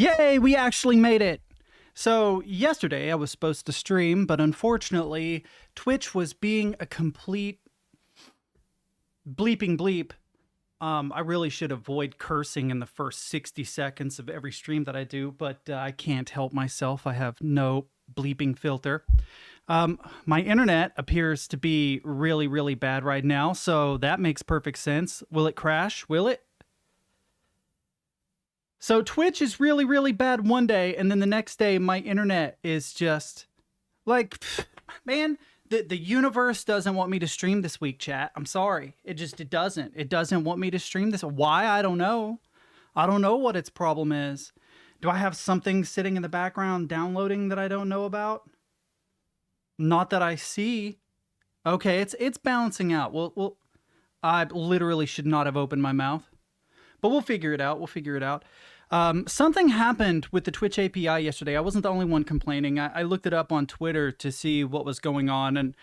Yay, we actually made it! So, yesterday I was supposed to stream, but unfortunately, Twitch was being a complete bleeping bleep. I really should avoid cursing in the first 60 seconds of every stream that I do, but I can't help myself. I have no bleeping filter. My internet appears to be really, really bad right now, so that makes perfect sense. Will it crash? Will it? So Twitch is really, really bad one day, and then the next day my internet is just like, man, the universe doesn't want me to stream this week, chat. I'm sorry. It doesn't. It doesn't want me to stream this. Why? I don't know. I don't know what its problem is. Do I have something sitting in the background downloading that I don't know about? Not that I see. Okay, it's balancing out. Well, I literally should not have opened my mouth. But we'll figure it out. We'll figure it out. Something happened with the Twitch API yesterday. I wasn't the only one complaining. I looked it up on Twitter to see what was going on, and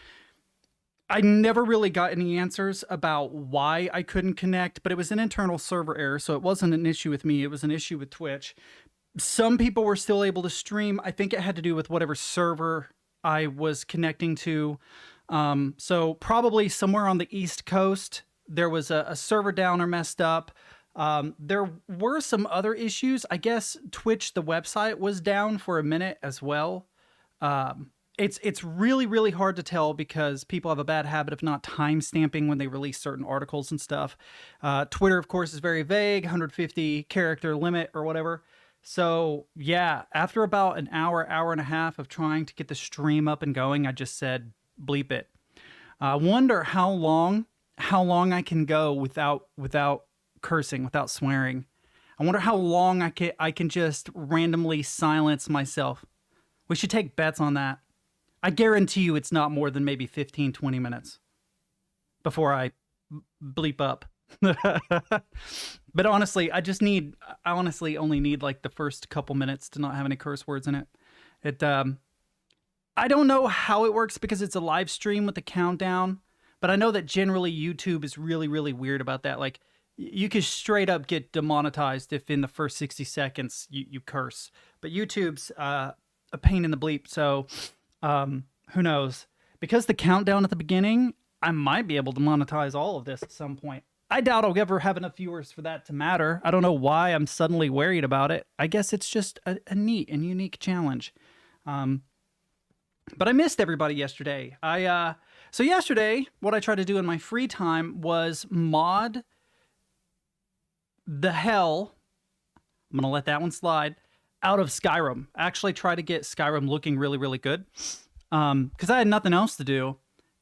I never really got any answers about why I couldn't connect, but it was an internal server error, so it wasn't an issue with me. It was an issue with Twitch. Some people were still able to stream. I think it had to do with whatever server I was connecting to. So probably somewhere on the East Coast, there was a server down or messed up. There were some other issues. I guess Twitch, the website, was down for a minute as well. It's really, really hard to tell because people have a bad habit of not time stamping when they release certain articles and stuff. Twitter, of course, is very vague, 150 character limit or whatever. So yeah, after about an hour, hour and a half of trying to get the stream up and going, I just said, bleep it. I wonder how long I can go without cursing, without swearing. I wonder how long I can just randomly silence myself. We should take bets on that. I guarantee you it's not more than maybe 15, 20 minutes before I bleep up. But honestly, I honestly only need like the first couple minutes to not have any curse words in it. I don't know how it works because it's a live stream with a countdown, but I know that generally YouTube is really, really weird about that. Like, you could straight up get demonetized if in the first 60 seconds you curse. But YouTube's a pain in the bleep, so who knows? Because the countdown at the beginning, I might be able to monetize all of this at some point. I doubt I'll ever have enough viewers for that to matter. I don't know why I'm suddenly worried about it. I guess it's just a neat and unique challenge. But I missed everybody yesterday. So yesterday, what I tried to do in my free time was mod the hell, I'm gonna let that one slide, out of Skyrim. Actually try to get Skyrim looking really, really good, because I had nothing else to do.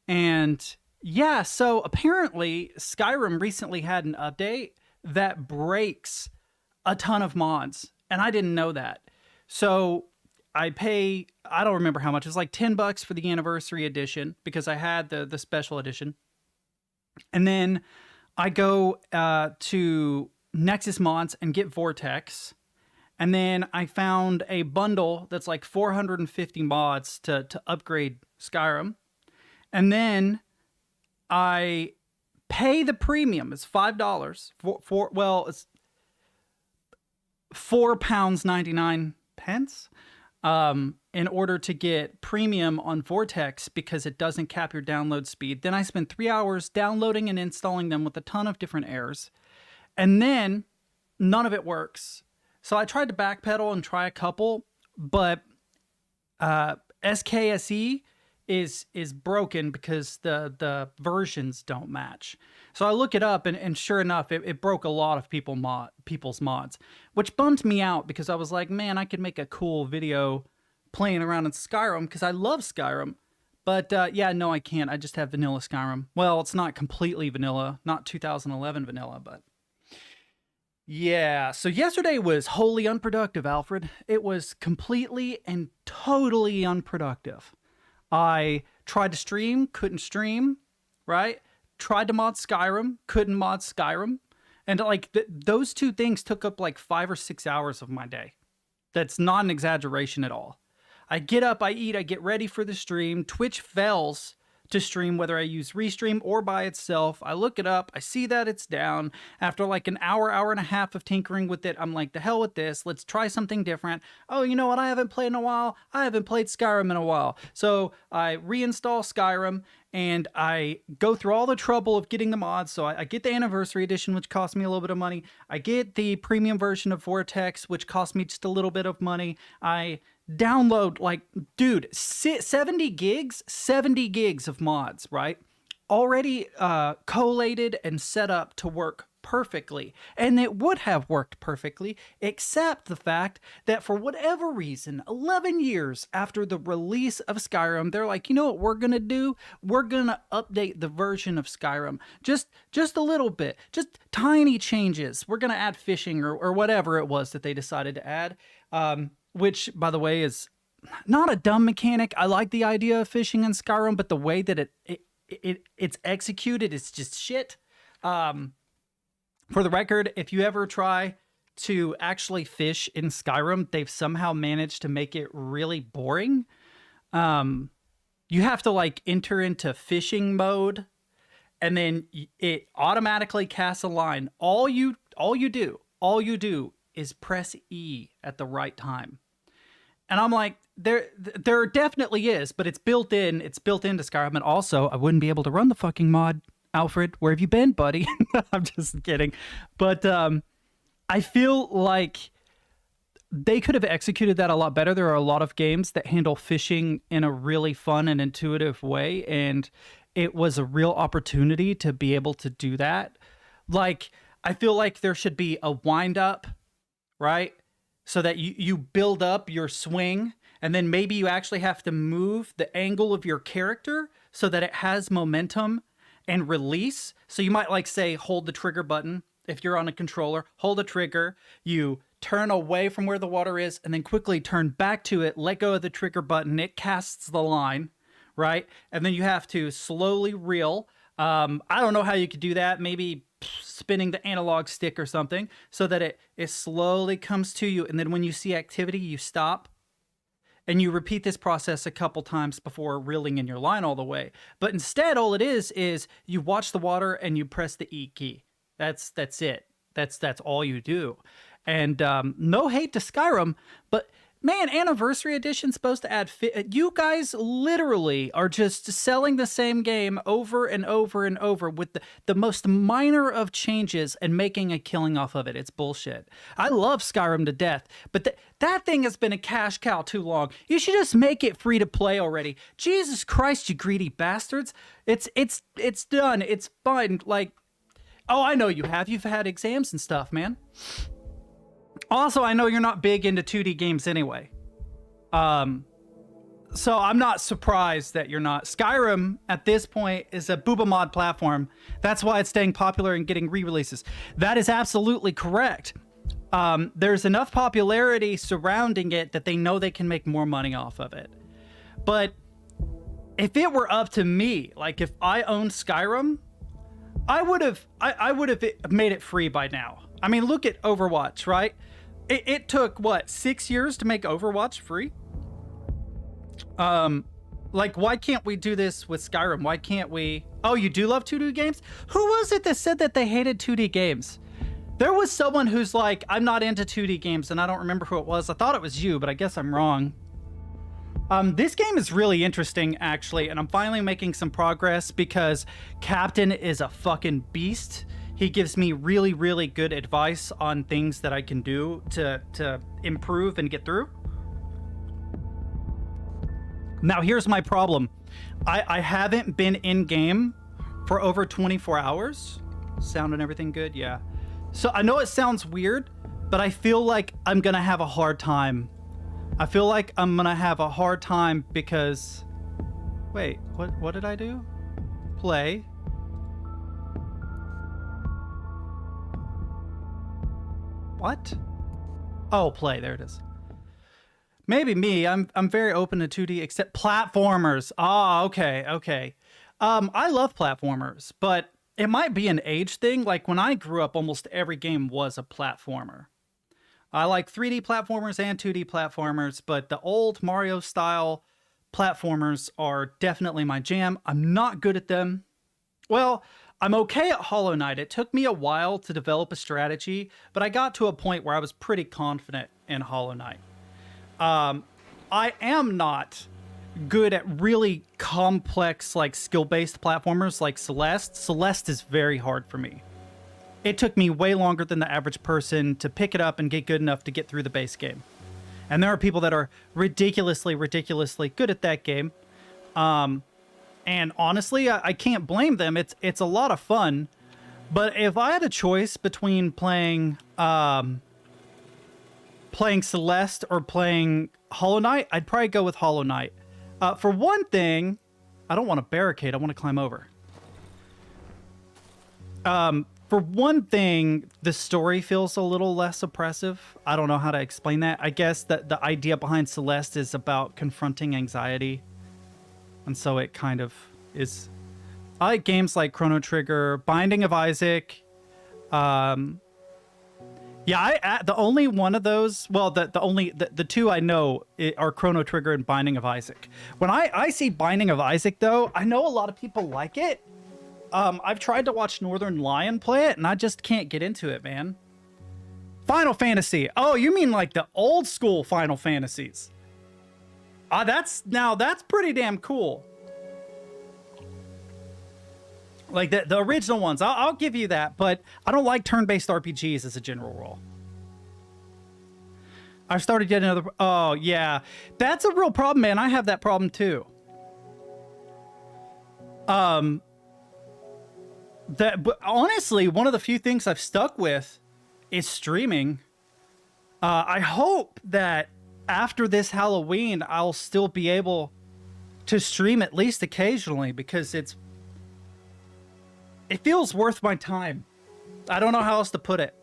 And yeah, so apparently Skyrim recently had an update that breaks a ton of mods, and I didn't know that. So I don't remember how much, it was like $10 for the anniversary edition because I had the special edition. And then I go to Nexus Mods and get Vortex, and then I found a bundle that's like 450 mods to upgrade Skyrim, and then I pay the premium. It's $5 well, it's £4.99 in order to get premium on Vortex because it doesn't cap your download speed. Then I spend 3 hours downloading and installing them with a ton of different errors. And then none of it works. So I tried to backpedal and try a couple, but SKSE is broken because the versions don't match. So I look it up, and sure enough, it broke a lot of people's mods, which bummed me out because I was like, man, I could make a cool video playing around in Skyrim because I love Skyrim. But yeah, no, I can't. I just have vanilla Skyrim. Well, it's not completely vanilla, not 2011 vanilla, but yeah, so yesterday was wholly unproductive, Alfred. It was completely and totally unproductive. I tried to stream, couldn't stream, right? Tried to mod Skyrim, couldn't mod Skyrim. And like those two things took up like 5 or 6 hours of my day. That's not an exaggeration at all. I get up, I eat, I get ready for the stream. Twitch fails to stream, whether I use Restream or by itself. I look it up, I see that it's down. After like an hour, hour and a half of tinkering with it, I'm like, the hell with this, let's try something different. Oh, you know what, I haven't played in a while? I haven't played Skyrim in a while. So I reinstall Skyrim, and I go through all the trouble of getting the mods. So I get the Anniversary Edition, which cost me a little bit of money. I get the premium version of Vortex, which cost me just a little bit of money. I download, like, dude, 70 gigs of mods, right? Already collated and set up to work perfectly. And it would have worked perfectly, except the fact that for whatever reason, 11 years after the release of Skyrim, they're like, you know what we're gonna do? We're gonna update the version of Skyrim just a little bit, just tiny changes. We're gonna add fishing or whatever it was that they decided to add, which, by the way, is not a dumb mechanic. I like the idea of fishing in Skyrim, but the way that it's executed is just shit. For the record, if you ever try to actually fish in Skyrim, they've somehow managed to make it really boring. You have to like enter into fishing mode, and then it automatically casts a line. All you do is press E at the right time. And I'm like, there definitely is, but it's built in. It's built into Skyrim. And also, I wouldn't be able to run the fucking mod. Alfred, where have you been, buddy? I'm just kidding. But I feel like they could have executed that a lot better. There are a lot of games that handle fishing in a really fun and intuitive way, and it was a real opportunity to be able to do that. Like, I feel like there should be a wind up, right? So that you build up your swing, and then maybe you actually have to move the angle of your character so that it has momentum and release. So you might like say, hold the trigger button. If you're on a controller, hold the trigger, you turn away from where the water is, and then quickly turn back to it, let go of the trigger button, it casts the line, right? And then you have to slowly reel. I don't know how you could do that. Maybe spinning the analog stick or something so that it slowly comes to you. And then when you see activity, you stop. And you repeat this process a couple times before reeling in your line all the way. But instead, all it is you watch the water and you press the E key. That's it. That's all you do. And no hate to Skyrim, but man, Anniversary Edition's supposed to add you guys literally are just selling the same game over and over and over with the most minor of changes and making a killing off of it. It's bullshit. I love Skyrim to death, but that thing has been a cash cow too long. You should just make it free to play already. Jesus Christ, you greedy bastards. It's done. It's fine. Like, oh, I know you have. You've had exams and stuff, man. Also, I know you're not big into 2D games anyway. So I'm not surprised that you're not. Skyrim, at this point, is a booba mod platform. That's why it's staying popular and getting re-releases. That is absolutely correct. There's enough popularity surrounding it that they know they can make more money off of it. But if it were up to me, like if I owned Skyrim, I would have made it free by now. I mean, look at Overwatch, right? It took, what, 6 years to make Overwatch free? Like, why can't we do this with Skyrim? Why can't we... Oh, you do love 2D games? Who was it that said that they hated 2D games? There was someone who's like, I'm not into 2D games, and I don't remember who it was. I thought it was you, but I guess I'm wrong. This game is really interesting, actually, and I'm finally making some progress because Captain is a fucking beast. He gives me really, really good advice on things that I can do to improve and get through. Now, here's my problem. I haven't been in-game for over 24 hours. Sound and everything good? Yeah. So I know it sounds weird, but I feel like I'm gonna have a hard time. I feel like I'm gonna have a hard time because... Wait, what did I do? Play. What? Oh, play. There it is. Maybe me. I'm very open to 2D, except platformers. Ah, okay. I love platformers, but it might be an age thing. Like when I grew up, almost every game was a platformer. I like 3D platformers and 2D platformers, but the old Mario style platformers are definitely my jam. I'm not good at them. Well, I'm okay at Hollow Knight. It took me a while to develop a strategy, but I got to a point where I was pretty confident in Hollow Knight. I am not good at really complex, like skill-based platformers like Celeste. Celeste is very hard for me. It took me way longer than the average person to pick it up and get good enough to get through the base game. And there are people that are ridiculously good at that game. And honestly, I can't blame them. It's a lot of fun. But if I had a choice between playing Celeste or playing Hollow Knight, I'd probably go with Hollow Knight. For one thing, I don't want to barricade. I want to climb over. For one thing, the story feels a little less oppressive. I don't know how to explain that. I guess that the idea behind Celeste is about confronting anxiety. And so it kind of is. I like games like Chrono Trigger, Binding of Isaac. Yeah, the only one of those, well, the two I know are Chrono Trigger and Binding of Isaac. When I see Binding of Isaac, though, I know a lot of people like it. I've tried to watch Northern Lion play it, and I just can't get into it, man. Final Fantasy. Oh, you mean like the old school Final Fantasies? That's pretty damn cool. Like the original ones, I'll give you that, but I don't like turn-based RPGs as a general rule. I've started yet another. Oh yeah, that's a real problem, man. I have that problem too. But honestly, one of the few things I've stuck with is streaming. I hope that after this Halloween, I'll still be able to stream at least occasionally because it feels worth my time. I don't know how else to put it.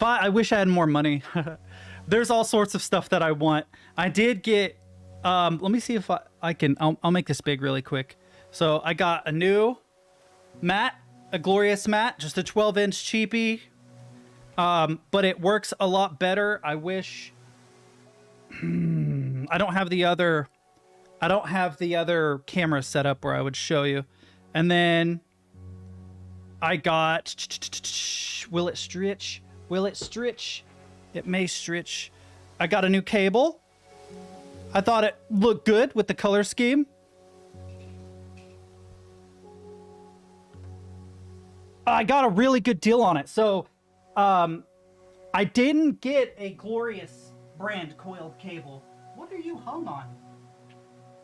I wish I had more money. There's all sorts of stuff that I want. I did get, let me see if I can, I'll make this big really quick. So I got a new mat, a glorious mat, just a 12-inch cheapie. But it works a lot better. I wish I don't have the other camera set up where I would show you. And then I got, will it stretch? Will it stretch? It may stretch. I got a new cable. I thought it looked good with the color scheme. I got a really good deal on it. So, I didn't get a Glorious brand coiled cable. What are you hung on?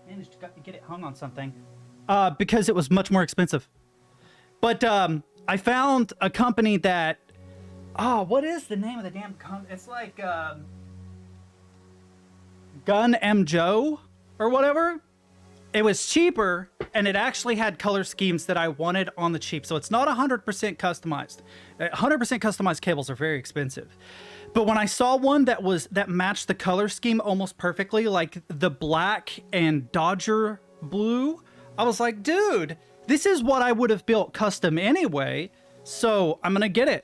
Managed to get it hung on something. Because it was much more expensive. But, I found a company that, what is the name of the damn company? It's like, Gun M. Joe or whatever. It was cheaper, and it actually had color schemes that I wanted on the cheap. So it's not 100% customized. 100% customized cables are very expensive. But when I saw one that matched the color scheme almost perfectly, like the black and Dodger blue, I was like, dude, this is what I would have built custom anyway. So I'm gonna get it.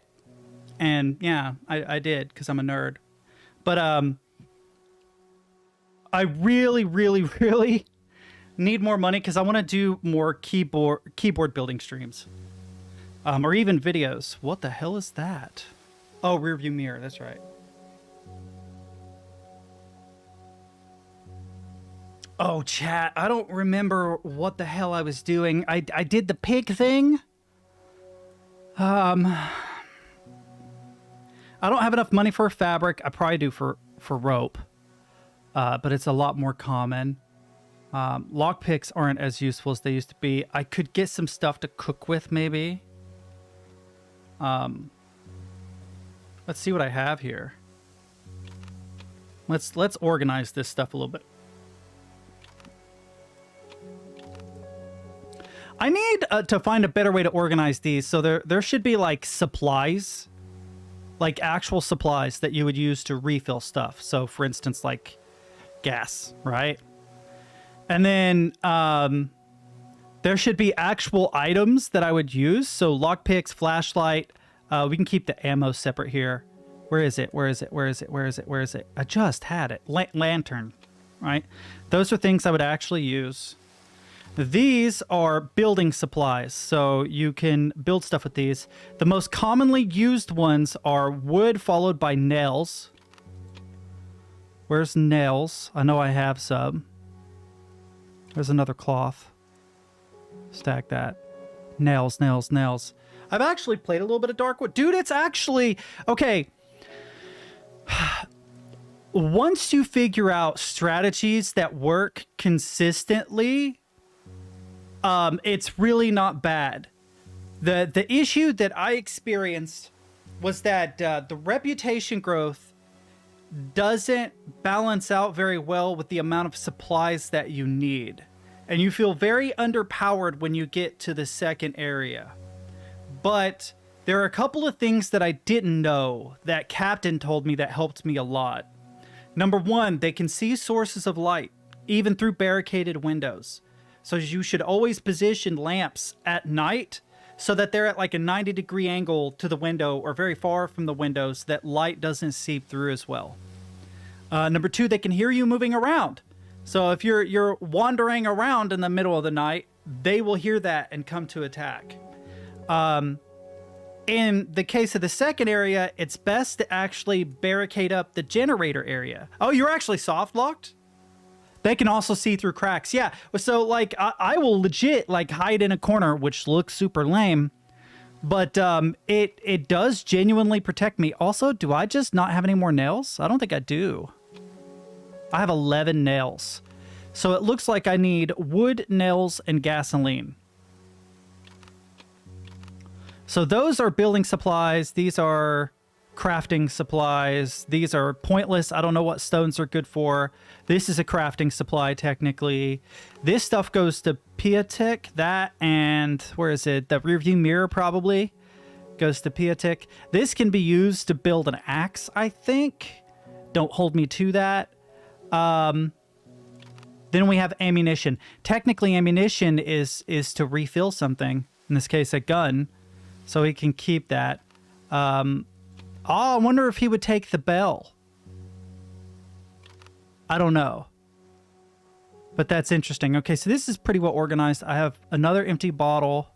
And yeah, I did because I'm a nerd. But I really need more money because I want to do more keyboard building streams. Or even videos. What the hell is that? Oh, rear view mirror, that's right. Oh, chat, I don't remember what the hell I was doing. I did the pig thing. I don't have enough money for fabric. I probably do for rope. But it's a lot more common. Lockpicks aren't as useful as they used to be. I could get some stuff to cook with, maybe. Let's see what I have here. Let's organize this stuff a little bit. I need to find a better way to organize these. So there should be like supplies, like actual supplies that you would use to refill stuff. So for instance, like gas, right? And then there should be actual items that I would use. So lockpicks, flashlight. We can keep the ammo separate here. Where is it? Where is it? Where is it? Where is it? Where is it? I just had it. Lantern. right? Those are things I would actually use. These are building supplies, so you can build stuff with these. The most commonly used ones are wood followed by nails. Where's nails? I know I have some. There's another cloth. Stack that. Nails, nails, nails. I've actually played a little bit of Darkwood. Dude, it's actually... Okay. Once you figure out strategies that work consistently... it's really not bad. The issue that I experienced was that the reputation growth doesn't balance out very well with the amount of supplies that you need. And you feel very underpowered when you get to the second area. But there are a couple of things that I didn't know that Captain told me that helped me a lot. Number one, they can see sources of light, even through barricaded windows. So you should always position lamps at night so that they're at like a 90-degree angle to the window or very far from the windows so that light doesn't seep through as well. Number two, they can hear you moving around. So if you're wandering around in the middle of the night, they will hear that and come to attack. In the case of the second area, it's best to actually barricade up the generator area. Oh, you're actually soft locked? They can also see through cracks. Yeah, so like I will legit like hide in a corner, which looks super lame, but it does genuinely protect me. Also, do I just not have any more nails? I don't think I do. I have 11 nails. So it looks like I need wood, nails, and gasoline. So those are building supplies. These are crafting supplies. These are pointless. I don't know what stones are good for. This is a crafting supply, technically. This stuff goes to Piatic. That and, where is it? The rearview mirror probably goes to Piatic. This can be used to build an axe, I think. Don't hold me to that. Then we have ammunition. Technically, ammunition is to refill something. In this case, a gun. So he can keep that. Oh, I wonder if he would take the bell. I don't know. But that's interesting. Okay, so this is pretty well organized. I have another empty bottle.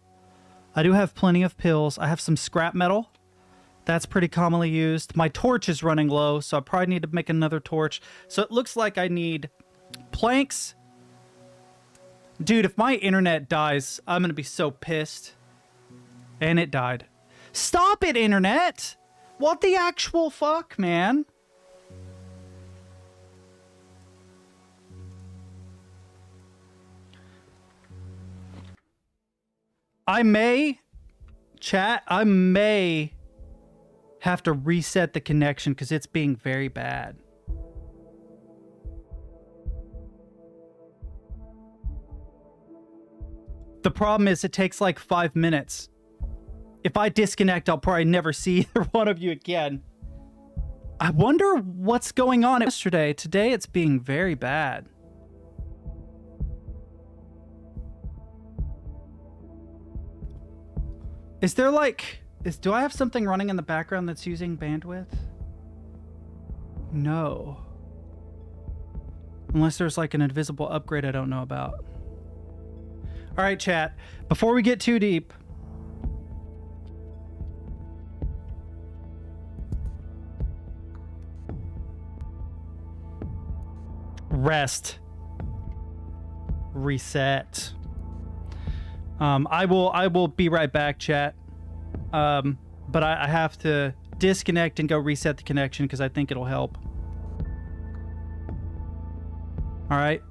I do have plenty of pills. I have some scrap metal. That's pretty commonly used. My torch is running low, so I probably need to make another torch. So it looks like I need planks. Dude, if my internet dies, I'm going to be so pissed. And it died. Stop it, internet! What the actual fuck, man? I may have to reset the connection because it's being very bad. The problem is it takes like 5 minutes. If I disconnect, I'll probably never see either one of you again. I wonder what's going on yesterday. Today it's being very bad. Is there like... do I have something running in the background that's using bandwidth? No. Unless there's like an invisible upgrade I don't know about. Alright, chat. Before we get too deep... rest. Reset. I will be right back, chat. But I have to disconnect and go reset the connection because I think it'll help. All right.